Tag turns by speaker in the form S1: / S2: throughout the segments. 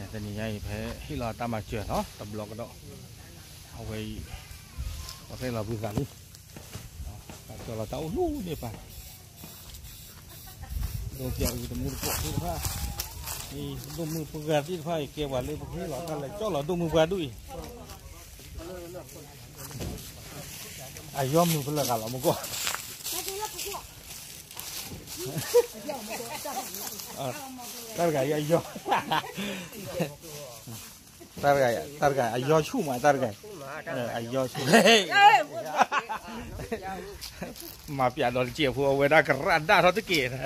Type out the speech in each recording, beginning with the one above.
S1: แต่นี่ไงแพ้ที่เราตามมาเจอเนาะตำรวจก็ต้องเอาไว้เอาไปเราพูดกันนี่ตัวเราเต้าลู่เนี่ยป่ะโดนเกี่ยวอยู่ตรงมือปกที่ผ้านี่ตรงมือปกที่ผ้าเกี่ยววันเลยพวกนี้เราทำอะไรเจ้าเราตรงมือปกด้วยไอ้ย่อมมือพลังกันเราเมื่อก่อนtarga ayyo targa ayyo chu ma targa ayyo chu ma pia do chia phu we da kran da tho te ke na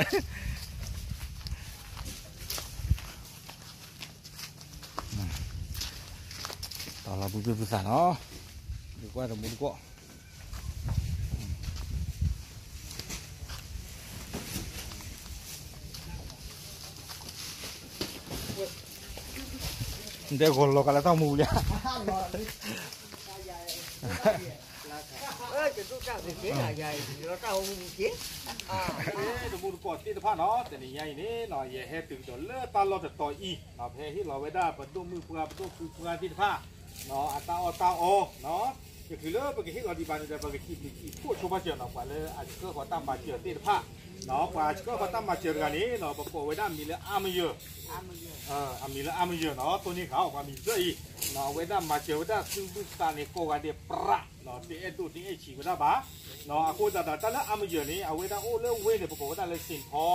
S1: to la bu bu sa no đi qua rồi muốn qua để còn lo cả tao mù nhá.
S2: Cái chỗ cao thì thế là dài, nó cao chết.
S1: Tụi mua cột tí tụi phát nó,แต่นี่ใหญ่นี่หน่อยแห่ถึงจนเลือดตาเราจะต่อยอีเนาะแห่ที่เราไว้ได้ประตูมือเปลือกประตูคือเปลือกที่ผ้าเนาะตาโอเนาะก็คือเลือดปกติเราดีบ้านจะปกติที่พูดชมมาเจอเนาะกว่าเลยอาจจะก็ขอตั้งมาเจอที่ผ้าเนาะกว่าก็ขอตั้งมาเจอกันนี้เนาะประกอบไว้ได้มีเลือดอามาเยอะมีเลือดอามาเยอะเนาะตัวนี้เขาออกมามีเยอะอีเนาะไว้ได้มาเจอไว้ได้ซึ่งบุษตาเนี่ยโกกันเดียประเนาะที่เอ็ดดูที่เอ็ดฉีไว้ได้บ้าเนาะกูจะแต่ละอามาเยอะนี้เอาไว้ได้โอ้เลือดเว้ยเนี่ยประกอบไว้ได้เลยสินพอ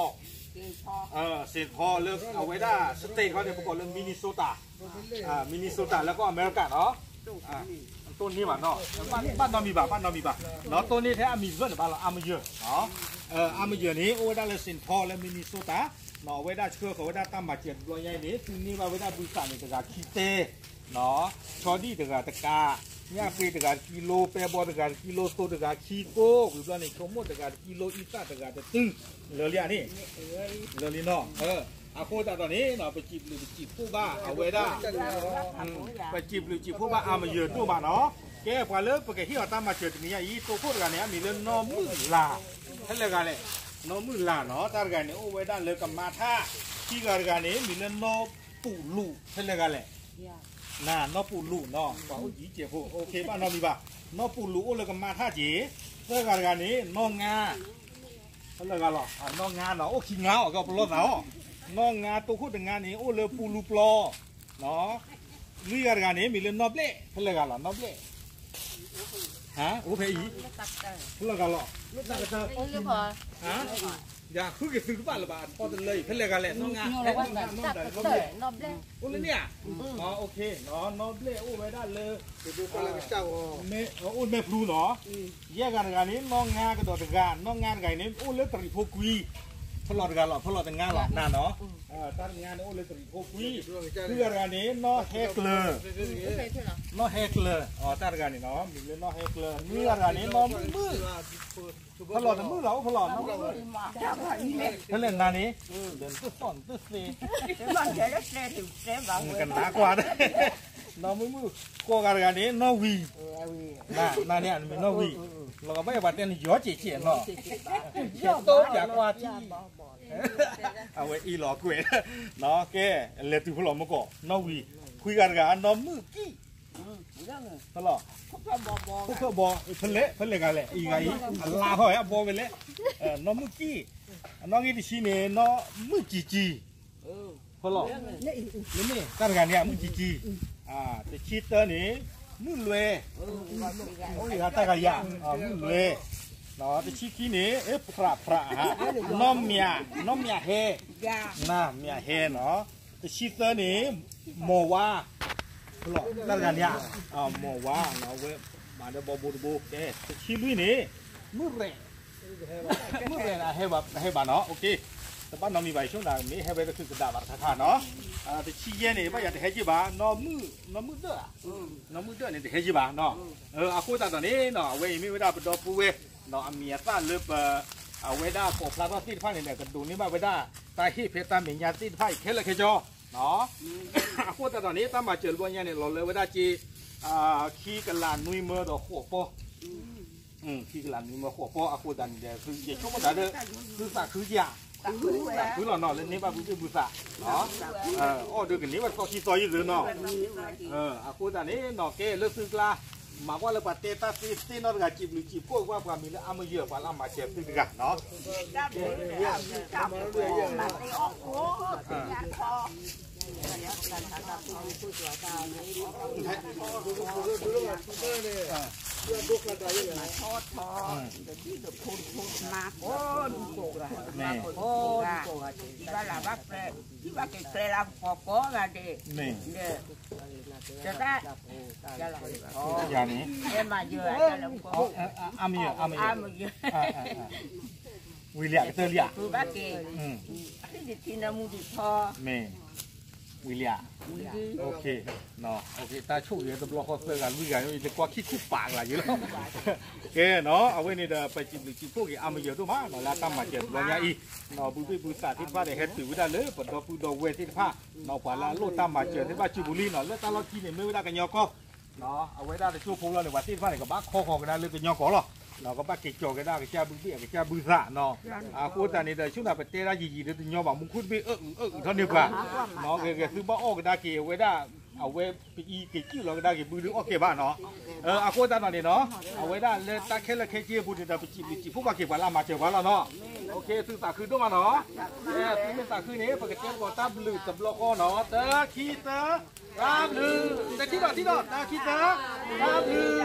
S1: เซนพอเลือกเอาไว้ได้สเตทเขาเนี่ยประกอบเรื่องมินนิโซตามินนิโซตาแล้วก็อเมริกาเนาะต้นนี้บ้านเนาะบ้านเรามีบ้านเรามีบ้านเนาะต้นนี้แท้มีเพื่อนบ้านเราอามาเยอะเนาะอามาเยอะนี้เอาไว้ได้เลยเซนพอและมินนิโซตาเนาะไว้ได้เชื่อเขาไว้ได้ตั้มบาดเจ็บรอยใหญ่นี้ซึ่งนี่ว่าไว้ได้บุษตาเนี่ยตะการคีเตเนาะชอดี้ตะการตะกาเนี่ยปีตะการกิโลเปบอตะการกิโลโซตะการคีโก้หรือว่าในชมมดตะการกิโลอีตาตะการตะตึงเรือเรียนี่เรือลีนออาโคตาตอนนี้เนาะไปจีบหรือไปจีบผู้บ้าเอาไว้ได้ไปจีบหรือจีบผู้บ้าเอามาเยือนตัวบ้าเนาะแกพอเลิกไปแกที่เราตั้มมาเจอตรงนี้อีตัวพูดกันเนี่ยมีเรื่องนอมือลาท่านเลยกันเลยนอมือลาเนาะตากันเนี่ยเอาไว้ได้เลยกับมาท่าที่กันเนี่ยมีเรื่องนอปูลูท่านเลยกันเลยน่านอปูลูเนาะว่าโอ้ยเจ็บโอเคป่ะนอมีป่ะนอปูลูโอ้เลยกับมาท่าจีเท่ากันนี้นองาท่านเลยกันหรอนองาเนาะโอ้ขี้เงาก็ปลดเนาะน้องงาตัวคู่แต่งงานนี้โอ้เลยปูลูปลอเนาะลุยกันนี้มีเรื่องนอบเล่เพื่อนกันหรอนอบเล่ฮะโอ้เพย์เพื่อนกันหรอลูกตาเธอฮะอย่าคือเก็บซื้อบ้านละบาทพอจะเลยเพื่อนกันแหละน้องงาน้องนอบเล่โอ้เลยเนี่ยอ๋อโอเคเนาะนอบเล่โอ้ไว้ได้เลยดูกันแล้วเจ้าเมย์โอ้เมย์พลูเนาะแยกกันนี้น้องงากระโดดตะการน้องงานไก่นี้โอ้เลยตรีโพกุยพลอดกันหรอพลอดแต่งงานหรอน่าเนาะตั้งงานโอ้เลยตรีโพกุยเพื่อการนี้นอเฮกเลอร์นอเฮกเลอร์อ๋อตั้งการนี้เนาะมีเรื่องนอเฮกเลอร์เมื่อการนี้นอมือพลอดแต่มือเราพลอดน้องถ้าเรื่องงานนี้เดินตื้อซ่อนตื้อเซ่กันหนากว่าด้วยน้องมือก็การนี้นอวีน่าเนี่ยมีนอวีเราก็ไม่ว่าแต่นี่ย้อนเจี๋ยเนาะโตจากว่าที่เอาไว้อีหลอกเว้ยเนาะแกเลตุพลอมก่อนอวีคุยกันนอมือกี้ตลอดพวกเขาบอกเพลกันแหละอีไงลาเขาไอ้บอกไปเลยนอมือกี้น้องอีที่ชี้เนี่ยนอมือจีพลอนี่กันเนี่ยมือจีแต่ชีเตอร์นี่มือรวยโอ้ยตากายามือรวยเนาะแต่ชีกี้นี่พระฮะน้องเมียเฮน่าเมียเฮเนาะแต่ชีเตอร์นี่โมวาหลอกตากายาโมวาเนาะเว้ยมาเดี๋ยวบูแต่ชีลุยนี่มือรวยนะเฮบ้าเนาะโอเคแต่บ้านน้องมีใบช่วงนั้นมีให้ใบก็คือกระดาษบัตรขาเนาะแต่ชี้เย็นนี่ว่าอยากจะให้จีบาน้องมือเด้อเนี่ยจะให้จีบาเนาะอากูตาตอนนี้เนาะเว้ยมีเวลาไปดอปูเว้ยเนาะเมียต้านเลือบเอาเวด้าโผล่พลาสติกผ้าเนี่ยกระดูนี่มาเวด้าตาขี้เพตาหมิ่นยาติดผ้าเคละเคจอเนาะอากูตาตอนนี้ตั้งมาเจอวันนี้เนี่ยเราเลยเวด้าจีขี้กระลานนุยเมื่อดอกหัวปอขี้กระลานนุยเมื่อหัวปออากูตาเนี่ยคือเด็กช่วงมันได้คือสักคือยา cứ là nó lên ní ba bữa bữa đó đưa cái ní mà có khi soi dưới nó cô ta ní nó cái lớp sư la mà qua lớp bát tê ta tê nó gà chìm lì chìm qua qua mình là ăn nhiều và làm mà chèm từ gà nó dạ này
S2: em mà vừa
S1: ăn nhiều quy liệt cái tơ liệt
S2: cứ bác kì thì nó mua thịt kho
S1: mẹ quy liệt ok nó ok ta chụp cái tấm lọc sơ gần quy cái nó qua khi cúp bạc là gì đó ok nó ở bên này là phải chịu phô cái ăn nhiều thôi mà nó là tam mà chèm lo nhà y nó bùi xả thịt pha để hết từ ra lỡ còn đó bùi đầu quê thịt pha nó phải là lô tam mà chèm thịt pha chịu bùi ly nó lỡ ta lo chi này mới ra cái nhau co nó ở bên đây là chua phô là để vào thịt pha này có bác kho cái này lỡ cái nhau có rồi nó có bác kịch trò cái đó cái cha bưng bịa cái cha bưng dạ nó cô ta này là chúng ta phải tê ra gì để nhau bảo muốn khuất bịa thân nhiều cả nó cái thứ bao cái đa kỳ cái đa ở quê cái chữ là cái đa kỳ bưng được ok bạn nó cô ta nói này nó ở quê đa lên ta khen là khen chia bưng được chỉ phúc bạc kỳ phải làm mà chờ quá là nó ok thứ ta khứ đúng mà nó thứ ta khứ này phải cái tên của ta lử tập lo con nó tớ khi tớ ta lử ta khi đó ta khi tớ ta lử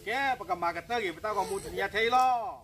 S1: cái bậc mà cái tớ thì tao còn muốn nhà thấy lo